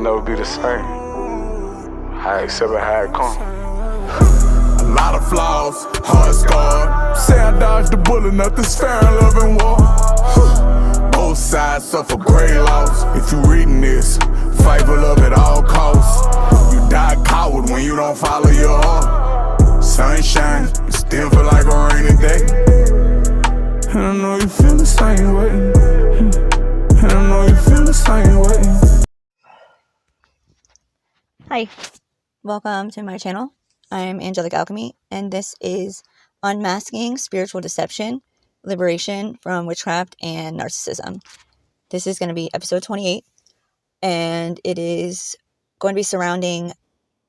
never be the same. I accept it how it come. A lot of flaws, hard scarred. Say I dodged the bullet, nothing's fair in love and war. Both sides suffer great loss. If you reading this, fight for love at all costs. You die coward when you don't follow your heart. Sunshine, it still feel like a rainy day. And I know you feel the same way. And I know you feel the same way. Hi, welcome to my channel. I'm Angelic Alchemy, and this is Unmasking Spiritual Deception, Liberation from Witchcraft and Narcissism. This is going to be episode 28, and it is going to be surrounding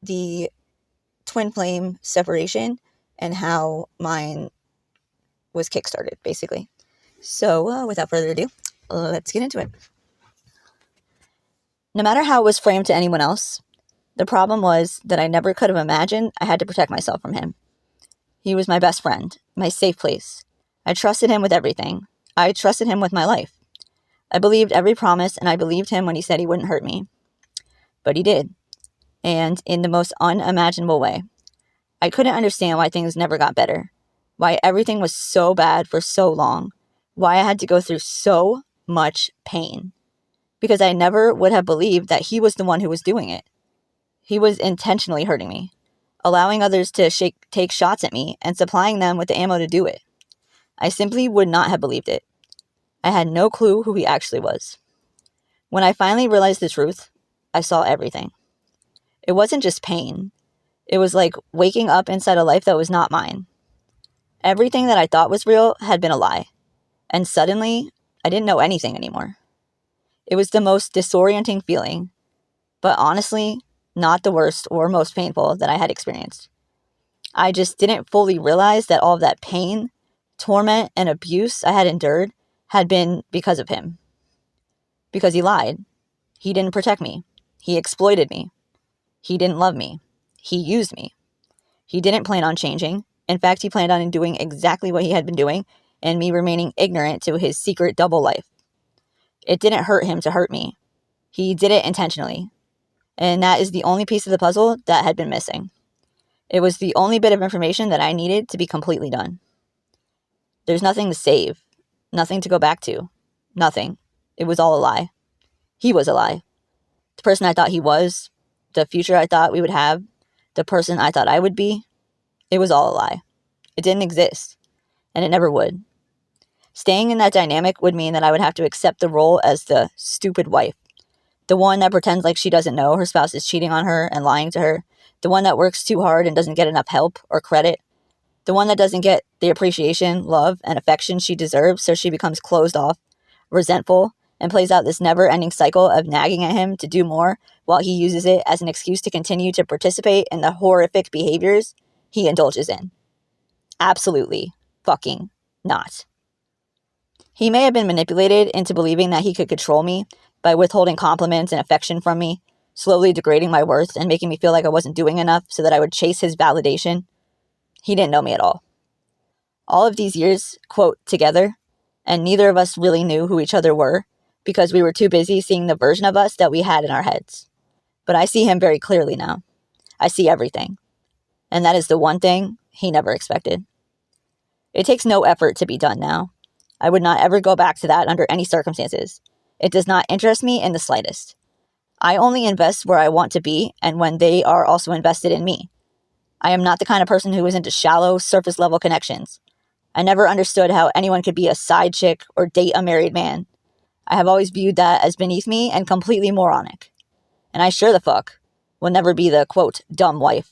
the twin flame separation and how mine was kickstarted, basically. So, without further ado, let's get into it. No matter how it was framed to anyone else, the problem was that I never could have imagined I had to protect myself from him. He was my best friend, my safe place. I trusted him with everything. I trusted him with my life. I believed every promise, and I believed him when he said he wouldn't hurt me. But he did, and in the most unimaginable way. I couldn't understand why things never got better, why everything was so bad for so long, why I had to go through so much pain. Because I never would have believed that he was the one who was doing it. He was intentionally hurting me, allowing others to take shots at me and supplying them with the ammo to do it. I simply would not have believed it. I had no clue who he actually was. When I finally realized the truth, I saw everything. It wasn't just pain. It was like waking up inside a life that was not mine. Everything that I thought was real had been a lie. And suddenly, I didn't know anything anymore. It was the most disorienting feeling, but honestly, not the worst or most painful that I had experienced. I just didn't fully realize that all of that pain, torment, and abuse I had endured had been because of him. Because he lied. He didn't protect me. He exploited me. He didn't love me. He used me. He didn't plan on changing. In fact, he planned on doing exactly what he had been doing and me remaining ignorant to his secret double life. It didn't hurt him to hurt me. He did it intentionally. And that is the only piece of the puzzle that had been missing. It was the only bit of information that I needed to be completely done. There's nothing to save. Nothing to go back to. Nothing. It was all a lie. He was a lie. The person I thought he was, the future I thought we would have, the person I thought I would be, it was all a lie. It didn't exist. And it never would. Staying in that dynamic would mean that I would have to accept the role as the stupid wife. The one that pretends like she doesn't know her spouse is cheating on her and lying to her. The one that works too hard and doesn't get enough help or credit. The one that doesn't get the appreciation, love, and affection she deserves, so she becomes closed off, resentful, and plays out this never-ending cycle of nagging at him to do more while he uses it as an excuse to continue to participate in the horrific behaviors he indulges in. Absolutely fucking not. He may have been manipulated into believing that he could control me by withholding compliments and affection from me, slowly degrading my worth and making me feel like I wasn't doing enough so that I would chase his validation. He didn't know me at all. All of these years, quote, together, and neither of us really knew who each other were because we were too busy seeing the version of us that we had in our heads. But I see him very clearly now. I see everything. And that is the one thing he never expected. It takes no effort to be done now. I would not ever go back to that under any circumstances. It does not interest me in the slightest. I only invest where I want to be and when they are also invested in me. I am not the kind of person who is into shallow, surface-level connections. I never understood how anyone could be a side chick or date a married man. I have always viewed that as beneath me and completely moronic. And I sure the fuck will never be the, quote, dumb wife.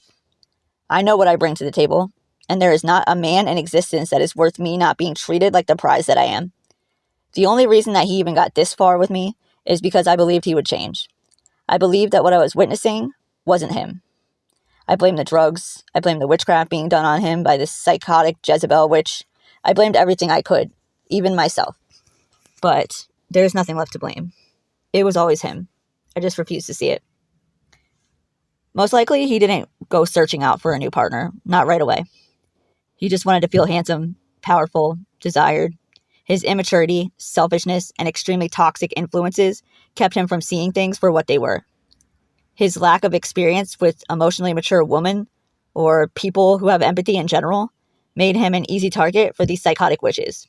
I know what I bring to the table, and there is not a man in existence that is worth me not being treated like the prize that I am. The only reason that he even got this far with me is because I believed he would change. I believed that what I was witnessing wasn't him. I blamed the drugs. I blamed the witchcraft being done on him by this psychotic Jezebel witch. I blamed everything I could, even myself. But there's nothing left to blame. It was always him. I just refused to see it. Most likely, he didn't go searching out for a new partner, not right away. He just wanted to feel handsome, powerful, desired. His immaturity, selfishness, and extremely toxic influences kept him from seeing things for what they were. His lack of experience with emotionally mature women or people who have empathy in general made him an easy target for these psychotic witches.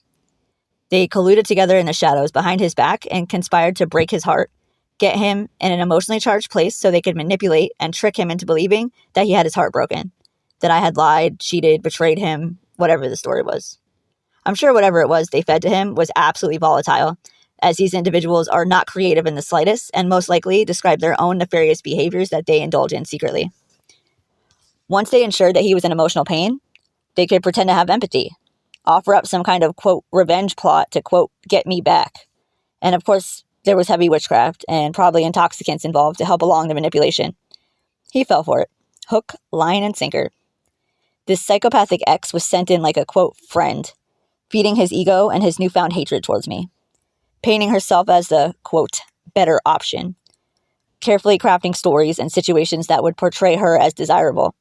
They colluded together in the shadows behind his back and conspired to break his heart, get him in an emotionally charged place so they could manipulate and trick him into believing that he had his heart broken, that I had lied, cheated, betrayed him, whatever the story was. I'm sure whatever it was they fed to him was absolutely volatile, as these individuals are not creative in the slightest and most likely describe their own nefarious behaviors that they indulge in secretly. Once they ensured that he was in emotional pain, they could pretend to have empathy, offer up some kind of, quote, revenge plot to, quote, get me back. And of course, there was heavy witchcraft and probably intoxicants involved to help along the manipulation. He fell for it. Hook, line, and sinker. This psychopathic ex was sent in like a, quote, friend, feeding his ego and his newfound hatred towards me, painting herself as the, quote, better option, carefully crafting stories and situations that would portray her as desirable.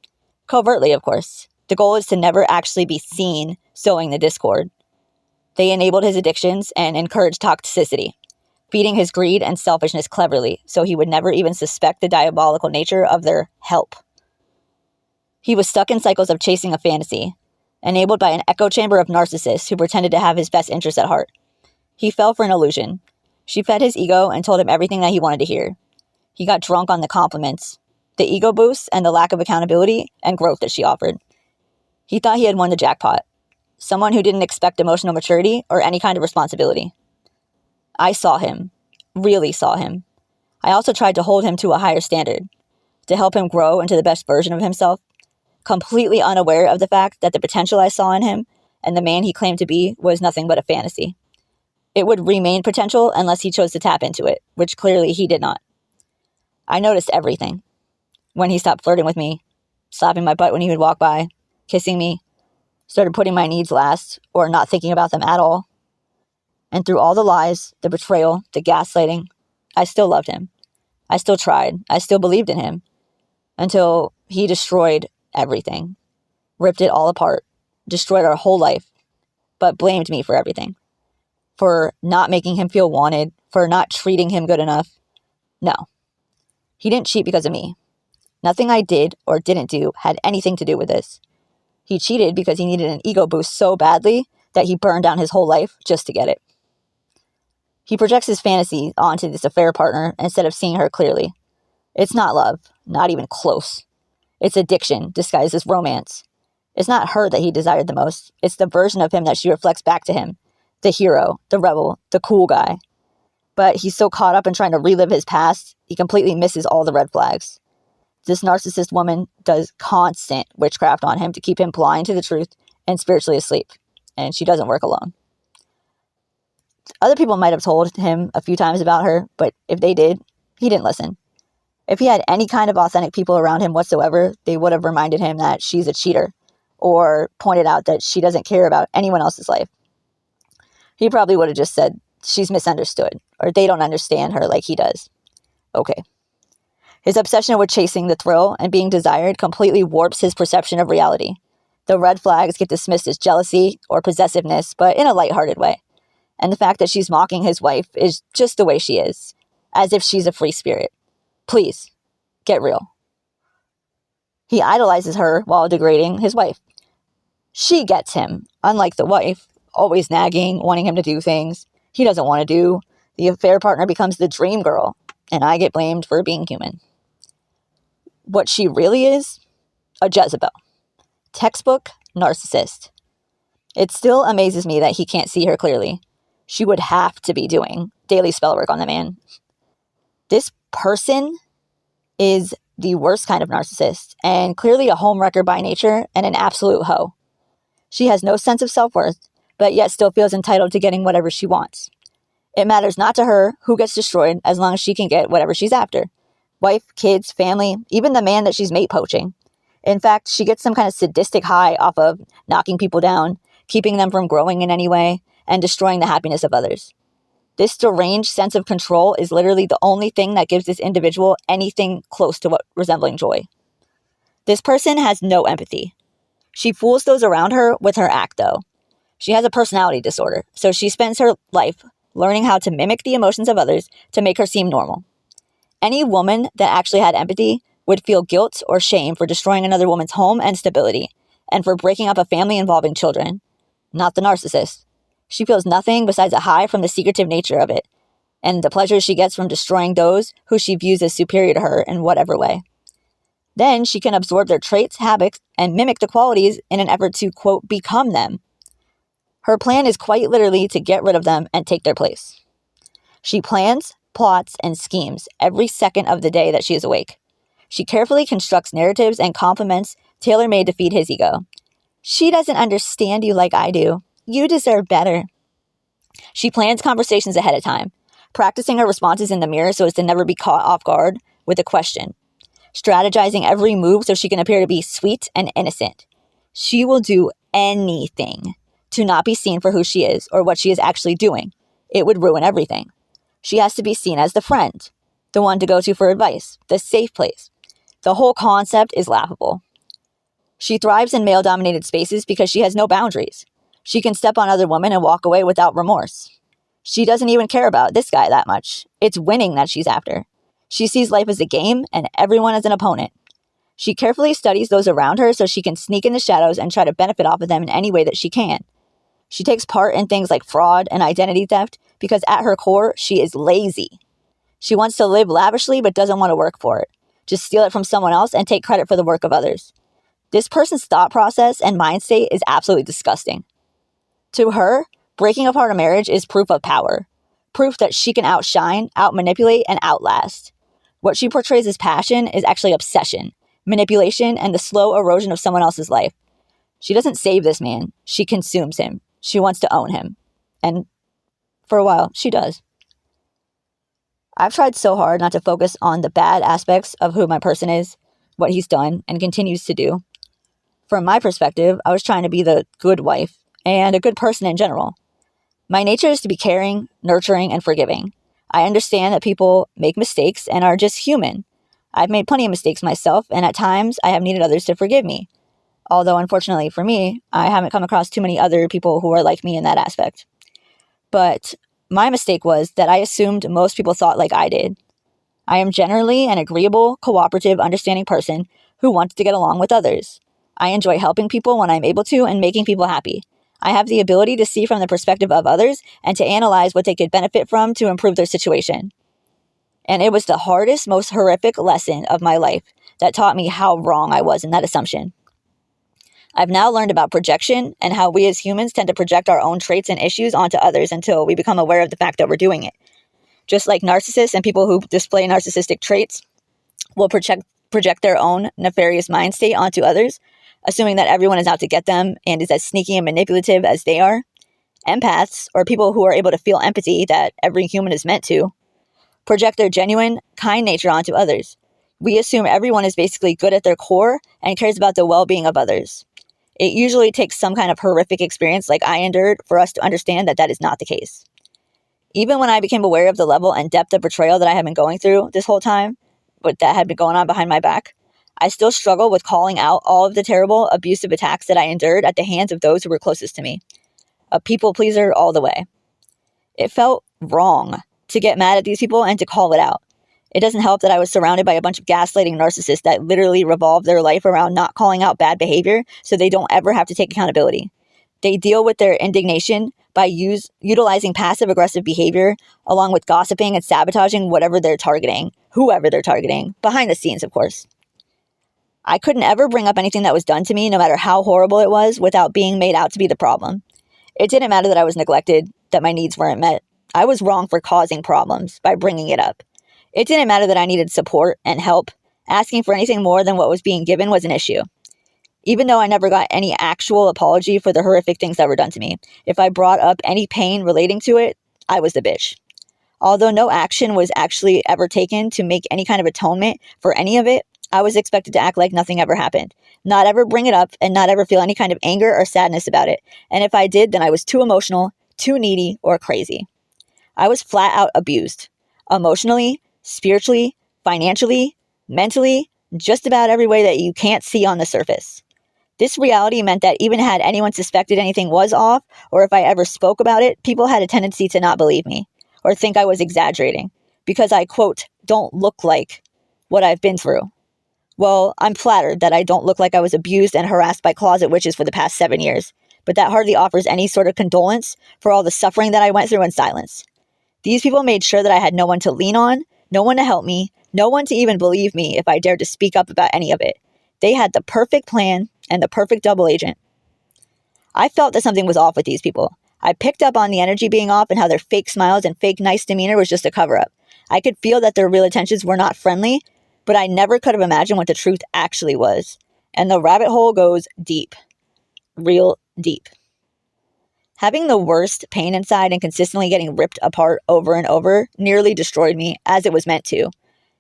Covertly, of course. The goal is to never actually be seen sowing the discord. They enabled his addictions and encouraged toxicity, feeding his greed and selfishness cleverly so he would never even suspect the diabolical nature of their help. He was stuck in cycles of chasing a fantasy, enabled by an echo chamber of narcissists who pretended to have his best interests at heart. He fell for an illusion. She fed his ego and told him everything that he wanted to hear. He got drunk on the compliments, the ego boosts, and the lack of accountability and growth that she offered. He thought he had won the jackpot. Someone who didn't expect emotional maturity or any kind of responsibility. I saw him. Really saw him. I also tried to hold him to a higher standard, to help him grow into the best version of himself, completely unaware of the fact that the potential I saw in him and the man he claimed to be was nothing but a fantasy. It would remain potential unless he chose to tap into it, which clearly he did not. I noticed everything. When he stopped flirting with me, slapping my butt when he would walk by, kissing me, started putting my needs last or not thinking about them at all. And through all the lies, the betrayal, the gaslighting, I still loved him. I still tried. I still believed in him until he destroyed everything, ripped it all apart, destroyed our whole life, but blamed me for everything, for not making him feel wanted, for not treating him good enough. No, he didn't cheat because of me. Nothing I did or didn't do had anything to do with this. He cheated because he needed an ego boost so badly that he burned down his whole life just to get it. He projects his fantasy onto this affair partner instead of seeing her clearly. It's not love, not even close. It's addiction disguised as romance. It's not her that he desired the most. It's the version of him that she reflects back to him. The hero, the rebel, the cool guy. But he's so caught up in trying to relive his past, he completely misses all the red flags. This narcissist woman does constant witchcraft on him to keep him blind to the truth and spiritually asleep. And she doesn't work alone. Other people might have told him a few times about her, but if they did, he didn't listen. If he had any kind of authentic people around him whatsoever, they would have reminded him that she's a cheater or pointed out that she doesn't care about anyone else's life. He probably would have just said she's misunderstood or they don't understand her like he does. Okay. His obsession with chasing the thrill and being desired completely warps his perception of reality. The red flags get dismissed as jealousy or possessiveness, but in a lighthearted way. And the fact that she's mocking his wife is just the way she is, as if she's a free spirit. Please, get real. He idolizes her while degrading his wife. She gets him, unlike the wife, always nagging, wanting him to do things he doesn't want to do. The affair partner becomes the dream girl, and I get blamed for being human. What she really is? A Jezebel. Textbook narcissist. It still amazes me that he can't see her clearly. She would have to be doing daily spell work on the man. This person is the worst kind of narcissist and clearly a homewrecker by nature and an absolute hoe. She has no sense of self-worth, but yet still feels entitled to getting whatever she wants. It matters not to her who gets destroyed as long as she can get whatever she's after. Wife, kids, family, even the man that she's mate poaching. In fact, she gets some kind of sadistic high off of knocking people down, keeping them from growing in any way, and destroying the happiness of others. This deranged sense of control is literally the only thing that gives this individual anything close to what resembling joy. This person has no empathy. She fools those around her with her act, though. She has a personality disorder, so she spends her life learning how to mimic the emotions of others to make her seem normal. Any woman that actually had empathy would feel guilt or shame for destroying another woman's home and stability, and for breaking up a family involving children. Not the narcissist. She feels nothing besides a high from the secretive nature of it, and the pleasure she gets from destroying those who she views as superior to her in whatever way. Then she can absorb their traits, habits, and mimic the qualities in an effort to, quote, become them. Her plan is quite literally to get rid of them and take their place. She plans, plots, and schemes every second of the day that she is awake. She carefully constructs narratives and compliments tailor-made to feed his ego. She doesn't understand you like I do. You deserve better. She plans conversations ahead of time, practicing her responses in the mirror so as to never be caught off guard with a question, strategizing every move so she can appear to be sweet and innocent. She will do anything to not be seen for who she is or what she is actually doing. It would ruin everything. She has to be seen as the friend, the one to go to for advice, the safe place. The whole concept is laughable. She thrives in male-dominated spaces because she has no boundaries. She can step on other women and walk away without remorse. She doesn't even care about this guy that much. It's winning that she's after. She sees life as a game and everyone as an opponent. She carefully studies those around her so she can sneak in the shadows and try to benefit off of them in any way that she can. She takes part in things like fraud and identity theft because at her core, she is lazy. She wants to live lavishly but doesn't want to work for it. Just steal it from someone else and take credit for the work of others. This person's thought process and mind state is absolutely disgusting. To her, breaking apart a marriage is proof of power. Proof that she can outshine, outmanipulate, and outlast. What she portrays as passion is actually obsession, manipulation, and the slow erosion of someone else's life. She doesn't save this man. She consumes him. She wants to own him. And for a while, she does. I've tried so hard not to focus on the bad aspects of who my person is, what he's done, and continues to do. From my perspective, I was trying to be the good wife and a good person in general. My nature is to be caring, nurturing, and forgiving. I understand that people make mistakes and are just human. I've made plenty of mistakes myself, and at times I have needed others to forgive me. Although, unfortunately for me, I haven't come across too many other people who are like me in that aspect. But my mistake was that I assumed most people thought like I did. I am generally an agreeable, cooperative, understanding person who wants to get along with others. I enjoy helping people when I'm able to and making people happy. I have the ability to see from the perspective of others and to analyze what they could benefit from to improve their situation. And it was the hardest, most horrific lesson of my life that taught me how wrong I was in that assumption. I've now learned about projection and how we as humans tend to project our own traits and issues onto others until we become aware of the fact that we're doing it. Just like narcissists and people who display narcissistic traits will project their own nefarious mind state onto others, assuming that everyone is out to get them and is as sneaky and manipulative as they are. Empaths, or people who are able to feel empathy that every human is meant to, project their genuine, kind nature onto others. We assume everyone is basically good at their core and cares about the well-being of others. It usually takes some kind of horrific experience like I endured for us to understand that that is not the case. Even when I became aware of the level and depth of betrayal that I had been going through this whole time, but that had been going on behind my back, I still struggle with calling out all of the terrible, abusive attacks that I endured at the hands of those who were closest to me. A people pleaser all the way. It felt wrong to get mad at these people and to call it out. It doesn't help that I was surrounded by a bunch of gaslighting narcissists that literally revolve their life around not calling out bad behavior so they don't ever have to take accountability. They deal with their indignation by utilizing passive-aggressive behavior along with gossiping and sabotaging whatever they're targeting, whoever they're targeting, behind the scenes, of course. I couldn't ever bring up anything that was done to me, no matter how horrible it was, without being made out to be the problem. It didn't matter that I was neglected, that my needs weren't met. I was wrong for causing problems by bringing it up. It didn't matter that I needed support and help. Asking for anything more than what was being given was an issue. Even though I never got any actual apology for the horrific things that were done to me, if I brought up any pain relating to it, I was the bitch. Although no action was actually ever taken to make any kind of atonement for any of it, I was expected to act like nothing ever happened, not ever bring it up, and not ever feel any kind of anger or sadness about it. And if I did, then I was too emotional, too needy, or crazy. I was flat out abused. Emotionally, spiritually, financially, mentally, just about every way that you can't see on the surface. This reality meant that even had anyone suspected anything was off, or if I ever spoke about it, people had a tendency to not believe me, or think I was exaggerating, because I, quote, don't look like what I've been through. Well, I'm flattered that I don't look like I was abused and harassed by closet witches for the past 7 years, but that hardly offers any sort of condolence for all the suffering that I went through in silence. These people made sure that I had no one to lean on, no one to help me, no one to even believe me if I dared to speak up about any of it. They had the perfect plan and the perfect double agent. I felt that something was off with these people. I picked up on the energy being off and how their fake smiles and fake nice demeanor was just a cover-up. I could feel that their real intentions were not friendly, but I never could have imagined what the truth actually was. And the rabbit hole goes deep. Real deep. Having the worst pain inside and consistently getting ripped apart over and over nearly destroyed me, as it was meant to.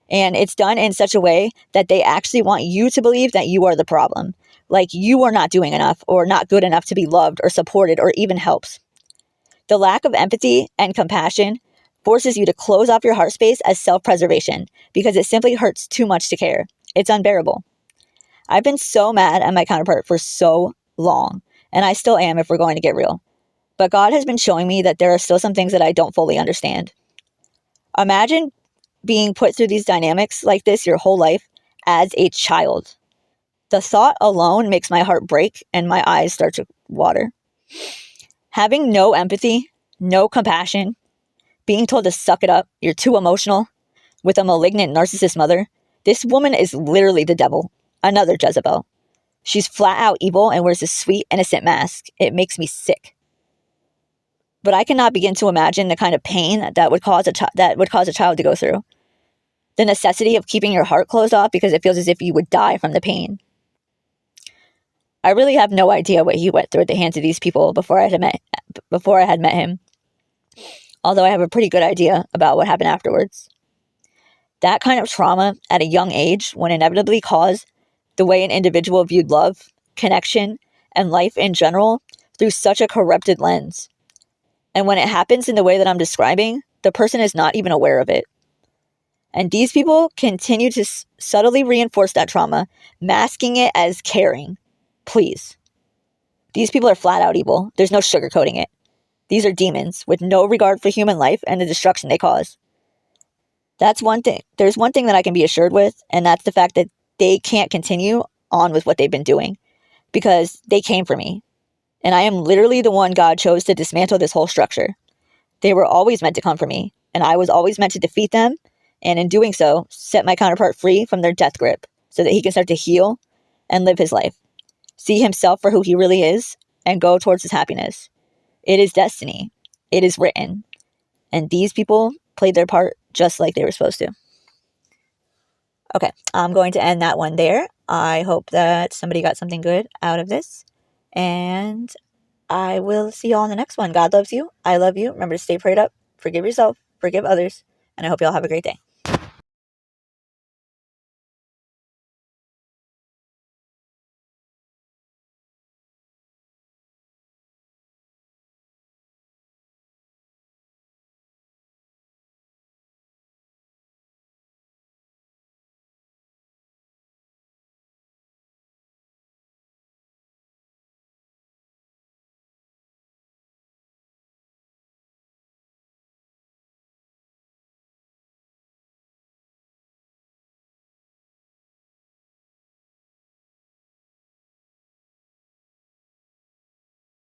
And it's done in such a way that they actually want you to believe that you are the problem. Like you are not doing enough or not good enough to be loved or supported or even helped. The lack of empathy and compassion forces you to close off your heart space as self-preservation because it simply hurts too much to care. It's unbearable. I've been so mad at my counterpart for so long, and I still am if we're going to get real. But God has been showing me that there are still some things that I don't fully understand. Imagine being put through these dynamics like this your whole life as a child. The thought alone makes my heart break and my eyes start to water. Having no empathy, no compassion, being told to suck it up, you're too emotional, with a malignant narcissist mother, this woman is literally the devil, another Jezebel. She's flat out evil and wears a sweet, innocent mask. It makes me sick. But I cannot begin to imagine the kind of pain that would cause a child to go through. The necessity of keeping your heart closed off because it feels as if you would die from the pain. I really have no idea what he went through at the hands of these people before I had met him. Although I have a pretty good idea about what happened afterwards. That kind of trauma at a young age would inevitably cause the way an individual viewed love, connection, and life in general through such a corrupted lens. And when it happens in the way that I'm describing, the person is not even aware of it. And these people continue to subtly reinforce that trauma, masking it as caring. Please. These people are flat out evil. There's no sugarcoating it. These are demons with no regard for human life and the destruction they cause. That's one thing. There's one thing that I can be assured with, and that's the fact that they can't continue on with what they've been doing because they came for me. And I am literally the one God chose to dismantle this whole structure. They were always meant to come for me, and I was always meant to defeat them, and in doing so, set my counterpart free from their death grip so that he can start to heal and live his life. See himself for who he really is, and go towards his happiness. It is destiny. It is written. And these people played their part just like they were supposed to. Okay, I'm going to end that one there. I hope that somebody got something good out of this. And I will see you all in the next one. God loves you. I love you. Remember to stay prayed up. Forgive yourself. Forgive others. And I hope you all have a great day.